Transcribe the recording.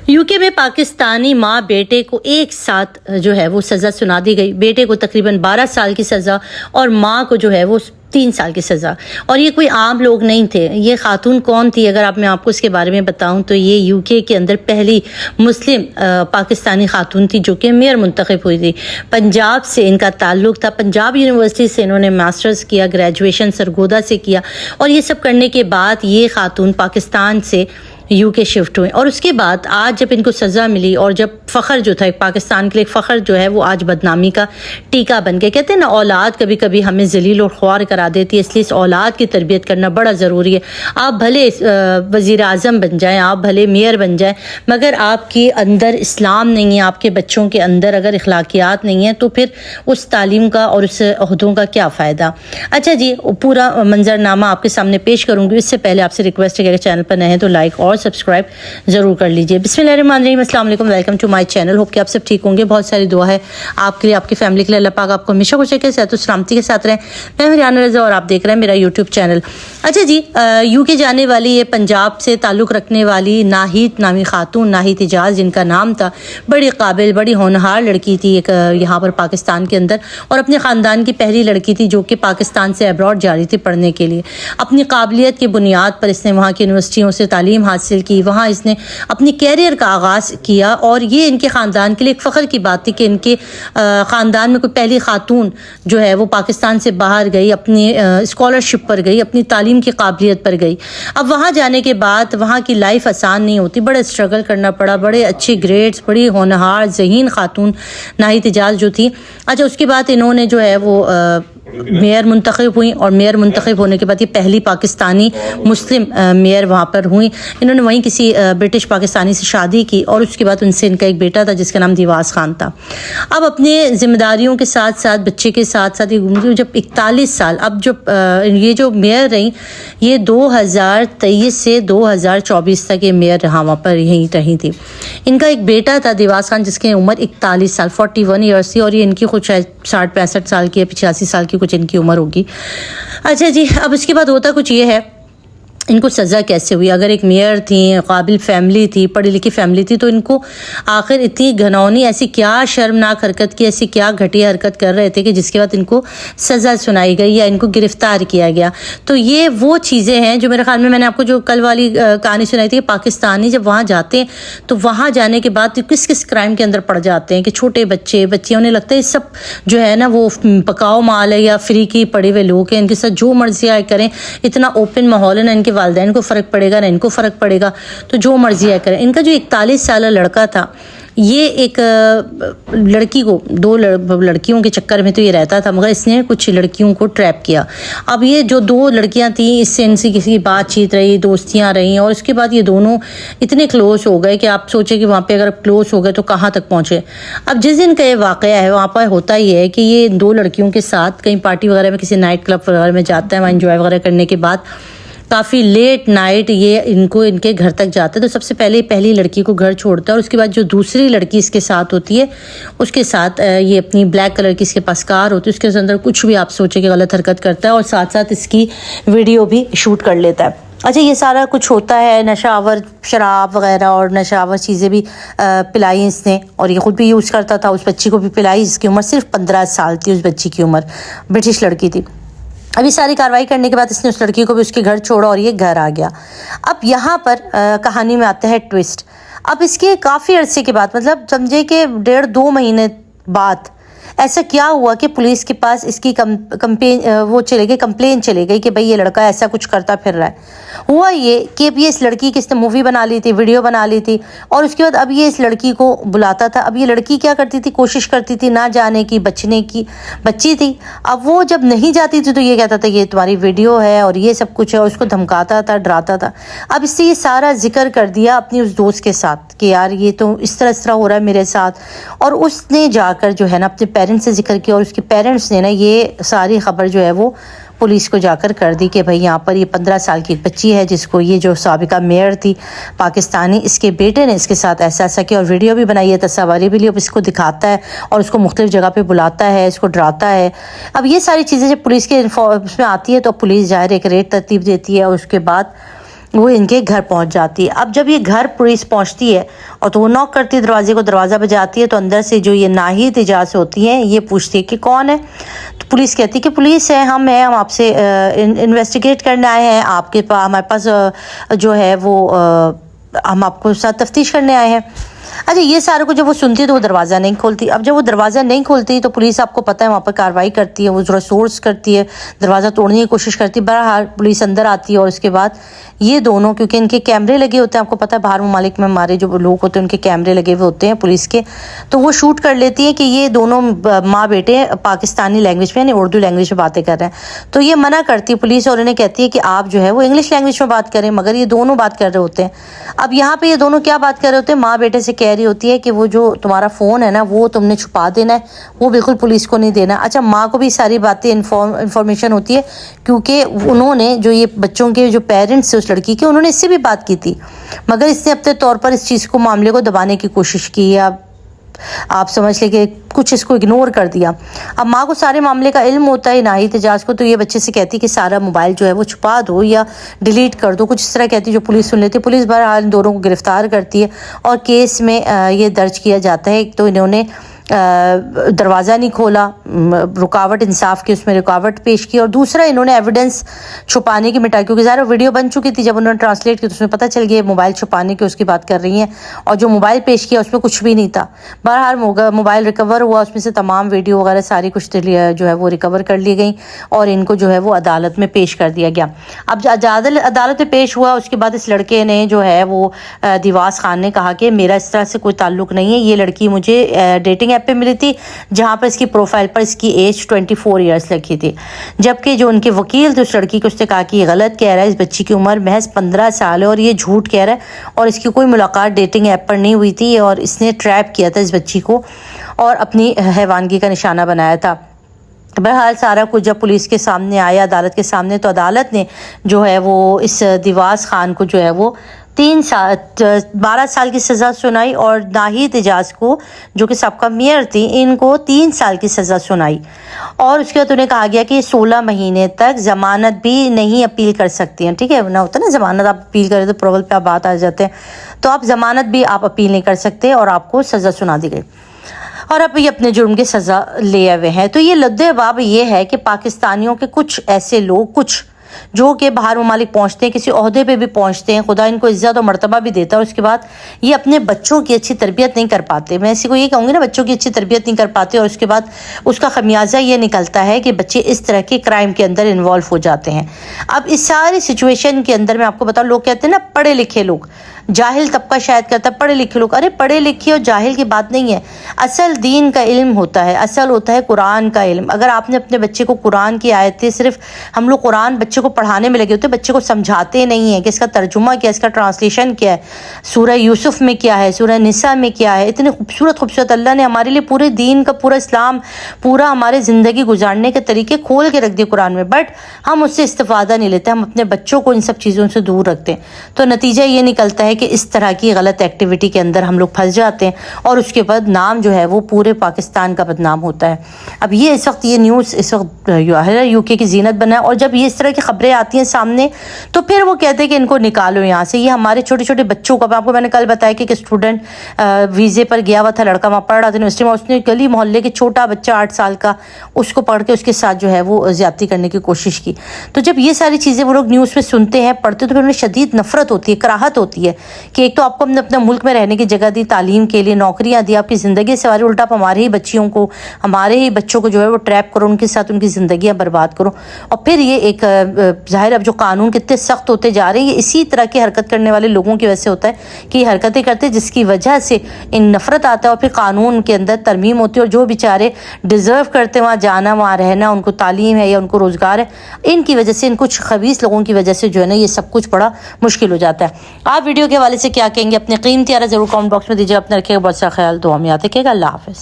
UK में पाकिस्तानी माँ बेटे को एक साथ जो है वो सज़ा सुना दी गई। बेटे को तकरीबन 12 साल की सज़ा और माँ को जो है वो 3 साल की सज़ा। और ये कोई आम लोग नहीं थे। ये खातून कौन थी अगर मैं आपको इसके बारे में बताऊं तो ये यूके के अंदर पहली मुस्लिम पाकिस्तानी खातून थी जो कि मेयर मुंतखब हुई थी। पंजाब से इनका ताल्लुक़ था। पंजाब यूनिवर्सिटी से इन्होंने मास्टर्स किया, ग्रेजुएशन सरगोदा से किया और ये सब करने के बाद ये खातून पाकिस्तान से यूके शिफ्ट हुए। और उसके बाद आज जब इनको सज़ा मिली और जब फ़ख्र जो था पाकिस्तान के लिए फ़ख्र जो है वो आज बदनामी का टीका बन गया। कहते हैं ना औलाद कभी कभी हमें जलील और ख्वार करा देती है, इसलिए इस औलाद की तरबियत करना बड़ा ज़रूरी है। आप भले वज़ीर आज़म बन जाएँ, आप भले मेयर बन जाएँ, मगर आपके अंदर इस्लाम नहीं है, आपके बच्चों के अंदर अगर अखलाकियात नहीं है तो फिर उस तालीम का और उस अहदों का क्या फ़ायदा। अच्छा जी, पूरा मंजरनामा आपके सामने पेश करूँगी। इससे पहले आपसे रिक्वेस्ट है कि अगर चैनल पर नए हैं तो लाइक और सब्सक्राइब जरूर कर लीजिए। बिस्मिल्लाहिर्रहमानिर्रहीम, अस्सलाम वालेकुम, welcome to my channel. Hope कि आप सब ठीक होंगे। बहुत सारी दुआ है आपके लिए, आपकी फैमिली के लिए। अल्लाह पाक आपको हमेशा खुश रखे, सेहत और सलामती के साथ रहें। मैं हरियाणा रज़ा और आप देख रहे हैं मेरा यूट्यूब चैनल। अच्छा जी, यूके जाने वाली ये पंजाब से ताल्लुक़ रखने वाली नाहिद नामी खातून, नाहिद इजाज़ जिनका नाम था, बड़ी काबिल, बड़ी होनहार लड़की थी एक यहाँ पर पाकिस्तान के अंदर, और अपने ख़ानदान की पहली लड़की थी जो कि पाकिस्तान से अब्रॉड जा रही थी पढ़ने के लिए। अपनी काबिलियत की बुनियाद पर इसने वहाँ की यूनिवर्सिटियों से तालीम हासिल की, वहाँ इसने अपनी कैरियर का आगाज़ किया। और ये इनके ख़ानदान के लिए एक फ़ख्र की बात थी कि इनके ख़ानदान में कोई पहली खातून जो है वो पाकिस्तान से बाहर गई, अपनी स्कॉलरशिप पर गई, अपनी तालीम की काबिलियत पर गई। अब वहाँ जाने के बाद वहाँ की लाइफ आसान नहीं होती, बड़े स्ट्रगल करना पड़ा, बड़े अच्छे ग्रेड्स, बड़ी होनहार ज़हीन खातून नाहिद इजाज़ जो थी। अच्छा, उसके बाद इन्होंने जो है वो मेयर मुंतखब हुई और मेयर मुंतखब होने के बाद ये पहली पाकिस्तानी मुस्लिम मेयर वहाँ पर हुई। इन्होंने वहीं किसी ब्रिटिश पाकिस्तानी से शादी की और उसके बाद उनसे इनका एक बेटा था जिसका नाम दिवास खान था। अब अपने ज़िम्मेदारियों के साथ साथ बच्चे के साथ साथ ये घूमती जब 41 साल, अब जब ये जो मेयर रही ये 2023 से 2024 तक ये मेयर रहा वहाँ पर यहीं रही थी। इनका एक बेटा था दिवास खान जिसकी उम्र 41 साल 41 ईयर्स थी और ये इनकी कुछ 60-65 साल की या 85 साल की कुछ इनकी उम्र होगी। अच्छा जी, अब इसके बाद होता कुछ ये है, इनको सज़ा कैसे हुई। अगर एक मेयर थी, काबिल फैमिली थी, पढ़ी लिखी फैमिली थी, तो इनको आखिर इतनी घनौनी ऐसी क्या शर्मनाक हरकत की, ऐसी क्या घटिया हरकत कर रहे थे कि जिसके बाद इनको सज़ा सुनाई गई या इनको गिरफ़्तार किया गया। तो ये वो चीज़ें हैं जो मेरे ख्याल में मैंने आपको जो कल वाली कहानी सुनाई थी कि पाकिस्तानी जब वहाँ जाते हैं तो वहाँ जाने के बाद तो किस किस क्राइम के अंदर पड़ जाते हैं कि छोटे बच्चे बच्चियाँ, उन्हें लगता है सब जो है ना वो पकाओ माल है या फ्री की पड़े हुए लोग हैं, इनके साथ जो मर्जी आए करें, इतना ओपन माहौल है ना, इनके वालिदैन को फ़र्क पड़ेगा ना इनको फ़र्क पड़ेगा, तो जो मर्जी है करें। इनका जो 41 साल लड़का था ये एक लड़की को, 2 लड़कियों के चक्कर में तो ये रहता था, मगर इसने कुछ लड़कियों को ट्रैप किया। अब ये जो 2 लड़कियां थी इससे इनसे किसी की बातचीत रही, दोस्तियां रहीं और उसके बाद ये दोनों इतने क्लोज हो गए कि आप सोचें कि वहाँ पे अगर क्लोज हो गए तो कहाँ तक पहुँचे। अब जिस दिन का ये वाक़या है वहाँ पर होता ही है कि ये 2 लड़कियों के साथ कहीं पार्टी वगैरह में, किसी नाइट क्लब वगैरह में जाता है, वहाँ इंजॉय वगैरह करने के बाद काफ़ी लेट नाइट ये इनको इनके घर तक जाते हैं। तो सबसे पहले पहली लड़की को घर छोड़ता है और उसके बाद जो दूसरी लड़की इसके साथ होती है उसके साथ ये अपनी ब्लैक कलर की इसके पास कार होती है, उसके अंदर कुछ भी आप सोचे कि गलत हरकत करता है और साथ साथ इसकी वीडियो भी शूट कर लेता है। अच्छा, ये सारा कुछ होता है, नशावर शराब वगैरह और नशावर चीज़ें भी पिलाई इसने और ये ख़ुद भी यूज़ करता था, उस बच्ची को भी पिलाई जिसकी उम्र सिर्फ 15 साल थी। उस बच्ची की उम्र, ब्रिटिश लड़की थी। अभी सारी कार्रवाई करने के बाद इसने उस लड़की को भी उसके घर छोड़ा और ये घर आ गया। अब यहाँ पर कहानी में आता है ट्विस्ट। अब इसके काफ़ी अरसे के बाद, मतलब समझे कि 1.5-2 महीने बाद ऐसा क्या हुआ कि पुलिस के पास इसकी कंप्लेन चली गई कि भाई ये लड़का ऐसा कुछ करता फिर रहा है। हुआ ये कि अब ये इस लड़की की इसने मूवी बना ली थी, वीडियो बना ली थी और उसके बाद अब ये इस लड़की को बुलाता था। अब ये लड़की क्या करती थी, कोशिश करती थी ना जाने की, बचने की, बच्ची थी। अब वो जब नहीं जाती थी तो ये कहता था ये तुम्हारी वीडियो है और ये सब कुछ है, और उसको धमकाता था, डराता था। अब इससे ये सारा जिक्र कर दिया अपनी उस दोस्त के साथ कि यार ये तो इस तरह हो रहा है मेरे साथ, और उसने जाकर जो है ना अपने पेरेंट्स से जिक्र किया और उसके पेरेंट्स ने ना ये सारी खबर जो है वो पुलिस को जाकर कर दी कि भाई यहाँ पर ये 15 साल की एक बच्ची है जिसको ये जो साबिका मेयर थी पाकिस्तानी, इसके बेटे ने इसके साथ ऐसा ऐसा किया और वीडियो भी बनाई है, तस्वीरें भी ली, अब इसको दिखाता है और उसको मुख्तलिफ जगह पे बुलाता है, इसको डराता है। अब ये सारी चीज़ें जब पुलिस के उसमें आती है तो पुलिस ज़ाहिर एक रेड तरतीब देती है और उसके बाद وہ ان کے گھر پہنچ جاتی ہے۔ اب جب یہ گھر پولیس پہنچتی ہے اور تو وہ نوک کرتی ہے دروازے کو، دروازہ بجاتی ہے تو اندر سے جو یہ ناہید اعجاز ہوتی ہیں یہ پوچھتی ہے کہ کون ہے؟ تو پولیس کہتی ہے کہ پولیس ہے، ہم آپ سے انویسٹیگیٹ کرنے آئے ہیں، آپ کے پاس ہمارے پاس جو ہے وہ ہم آپ کو ساتھ تفتیش کرنے آئے ہیں۔ اچھا، یہ سارے کو جب وہ سنتی ہے تو وہ دروازہ نہیں کھولتی۔ اب جب وہ دروازہ نہیں کھولتی تو پولیس آپ کو پتہ ہے وہاں پر کارروائی کرتی ہے، وہ ذرا سورس کرتی ہے، دروازہ توڑنے کی کوشش کرتی ہے۔ بہرحال پولیس اندر آتی ہے اور اس کے بعد یہ دونوں، کیونکہ ان کے کیمرے لگے ہوتے ہیں، آپ کو پتہ ہے باہر ممالک میں ہمارے جو لوگ ہوتے ہیں ان کے کیمرے لگے ہوئے ہوتے ہیں پولیس کے، تو وہ شوٹ کر لیتی ہیں کہ یہ دونوں ماں بیٹے پاکستانی لینگویج میں یعنی اردو لینگویج میں باتیں کر رہے ہیں۔ تو یہ منع کرتی ہے پولیس اور انہیں کہتی ہے کہ آپ جو ہے وہ انگلش لینگویج میں بات کریں، مگر یہ دونوں بات کر رہے ہوتے ہیں۔ اب یہاں پہ یہ دونوں کیا بات کر رہے ہوتے ہیں؟ ماں بیٹے سے کہہ رہی ہوتی ہے کہ وہ جو تمہارا فون ہے نا وہ تم نے چھپا دینا ہے، وہ بالکل پولیس کو نہیں دینا۔ اچھا، ماں کو بھی ساری باتیں انفارمیشن ہوتی ہے کیونکہ انہوں نے جو یہ بچوں کے جو پیرنٹس اس لڑکی کے، انہوں نے اس سے بھی بات کی تھی، مگر اس نے اپنے طور پر اس چیز کو، معاملے کو دبانے کی کوشش کی ہے۔ اب آپ سمجھ لیں کہ کچھ اس کو اگنور کر دیا۔ اب ماں کو سارے معاملے کا علم ہوتا ہے ناہید اعجاز کو، تو یہ بچے سے کہتی کہ سارا موبائل جو ہے وہ چھپا دو یا ڈیلیٹ کر دو، کچھ اس طرح کہتی جو پولیس سن لیتی ہے۔ پولیس بہرحال ان دونوں کو گرفتار کرتی ہے اور کیس میں یہ درج کیا جاتا ہے۔ ایک تو انہوں نے دروازہ نہیں کھولا، رکاوٹ انصاف کی اس میں رکاوٹ پیش کی، اور دوسرا انہوں نے ایویڈنس چھپانے کی مٹائی، کیونکہ ظاہر ویڈیو بن چکی تھی، جب انہوں نے ٹرانسلیٹ کی تو اس میں پتہ چل گیا موبائل چھپانے کی اس کی بات کر رہی ہیں، اور جو موبائل پیش کیا اس میں کچھ بھی نہیں تھا۔ بہرحال موبائل ریکور ہوا، اس میں سے تمام ویڈیو وغیرہ ساری کچھ جو ہے وہ ریکور کر لی گئی اور ان کو جو ہے وہ عدالت میں پیش کر دیا گیا۔ اب عدالت میں پیش ہوا، اس کے بعد اس لڑکے نے جو ہے وہ دیواس خان نے کہا کہ میرا اس طرح سے کوئی تعلق نہیں ہے، یہ لڑکی مجھے ڈیٹنگ ایپ پہ ملی تھی جہاں پر اس کی پروفائل پر اس کی ایج 24 ایئرس لکھی تھی، جبکہ جو ان کے وکیل تھے اس لڑکی کو، اس نے کہا کہ یہ غلط کہہ رہا ہے، اس بچی کی عمر محض 15 سال ہے اور یہ جھوٹ کہہ رہا ہے اور اس کی کوئی ملاقات ڈیٹنگ ایپ پر نہیں ہوئی تھی اور اس نے ٹریپ کیا تھا اس بچی کو اور اپنی حیوانگی کا نشانہ بنایا تھا۔ بہرحال سارا کچھ جب پولیس کے سامنے آیا، عدالت کے سامنے، تو عدالت نے جو ہے وہ اس دیواس خان کو جو ہے وہ 12 سال کی سزا سنائی اور ناہید اعجاز کو جو کہ سابقہ میئر تھی ان کو 3 سال کی سزا سنائی، اور اس کے بعد انہیں کہا گیا کہ 16 مہینے تک ضمانت بھی نہیں اپیل کر سکتی ہیں۔ ٹھیک ہے، نہ ہوتا نا ضمانت آپ اپیل کریں تو پروول پہ آپ بات آ جاتے ہیں، تو آپ ضمانت بھی آپ اپیل نہیں کر سکتے اور آپ کو سزا سنا دی گئی اور اب یہ اپنے جرم کی سزا لے ہوئے ہیں۔ تو یہ لد باب یہ ہے کہ پاکستانیوں کے کچھ ایسے لوگ جو کہ باہر ممالک پہنچتے ہیں، کسی عہدے پہ بھی پہنچتے ہیں، خدا ان کو عزت و مرتبہ بھی دیتا ہے، اور اس کے بعد یہ اپنے بچوں کی اچھی تربیت نہیں کر پاتے۔ میں اسی کو یہ کہوں گی نا، بچوں کی اچھی تربیت نہیں کر پاتے اور اس کے بعد اس کا خمیازہ یہ نکلتا ہے کہ بچے اس طرح کے کرائم کے اندر انوالو ہو جاتے ہیں۔ اب اس ساری سچویشن کے اندر میں آپ کو بتاؤں، لوگ کہتے ہیں نا پڑھے لکھے لوگ، جاہل طبقہ شاید کہتا ہے پڑھے لکھے لوگ، ارے پڑھے لکھے اور جاہل کی بات نہیں ہے، اصل دین کا علم ہوتا ہے، اصل ہوتا ہے قرآن کا علم۔ اگر آپ نے اپنے بچے کو قرآن کی آیتیں، صرف ہم لوگ قرآن بچے کو پڑھانے میں لگے ہوتے ہیں، بچے کو سمجھاتے نہیں ہیں کہ اس کا ترجمہ کیا ہے، اس کا ٹرانسلیشن کیا ہے، سورہ یوسف میں کیا ہے، سورہ نساء میں کیا ہے۔ اتنے خوبصورت اللہ نے ہمارے لیے پورے دین کا، پورا اسلام، پورا ہمارے زندگی گزارنے کے طریقے کھول کے رکھ دیے قرآن میں، بٹ ہم اس سے استفادہ نہیں لیتے، ہم اپنے بچوں کو ان سب چیزوں سے دور رکھتے ہیں۔ تو نتیجہ یہ نکلتا ہے کہ اس طرح کی غلط ایکٹیویٹی کے اندر ہم لوگ پھنس جاتے ہیں اور اس کے بعد نام جو ہے وہ پورے پاکستان کا بدنام ہوتا ہے۔ اب یہ اس وقت یہ نیوز اس وقت یو کے کی زینت بنا ہے، اور جب یہ اس طرح کی خبریں آتی ہیں سامنے تو پھر وہ کہتے ہیں کہ ان کو نکالو یہاں سے۔ یہ ہمارے چھوٹے چھوٹے بچوں کو، آپ کو میں نے کل بتایا کہ ایک اسٹوڈنٹ ویزے پر گیا ہوا تھا، لڑکا وہاں پڑھ رہا تھا یونیورسٹی میں، اس نے گلی محلے کے چھوٹا بچہ 8 سال کا اس کو پڑھ کے اس کے ساتھ جو ہے وہ زیادتی کرنے کی کوشش کی۔ تو جب یہ ساری چیزیں وہ لوگ نیوز میں سنتے ہیں، پڑھتے تو پھر انہیں شدید نفرت ہوتی ہے، کراہت ہوتی ہے کہ ایک تو آپ کو اپنے ملک میں رہنے کی جگہ دی، تعلیم کے لیے نوکریاں دی، آپ کی زندگی سے سواری، الٹا آپ ہمارے ہی بچیوں کو، ہمارے ہی بچوں کو جو ہے وہ ٹریپ کرو، ان کے ساتھ ان کی زندگیاں برباد کرو۔ اور پھر یہ ایک ظاہر اب جو قانون کتنے سخت ہوتے جا رہے ہیں، یہ اسی طرح کی حرکت کرنے والے لوگوں کی وجہ سے ہوتا ہے کہ یہ حرکتیں کرتے جس کی وجہ سے ان نفرت آتا ہے اور پھر قانون کے اندر ترمیم ہوتی ہے، اور جو بیچارے ڈیزرو کرتے ہیں وہاں جانا، وہاں رہنا، ان کو تعلیم ہے یا ان کو روزگار ہے، ان کی وجہ سے، ان کچھ خبیث لوگوں کی وجہ سے جو ہے نا یہ سب کچھ بڑا مشکل ہو جاتا ہے۔ آپ ویڈیو کے حوالے سے کیا کہیں گے؟ اپنے قیمتی رائے ضرور کامنٹ باکس میں دیجیے۔ اپنا رکھیے گا بہت سا خیال، دعا میں یاد رکھیے گا۔ اللہ حافظ۔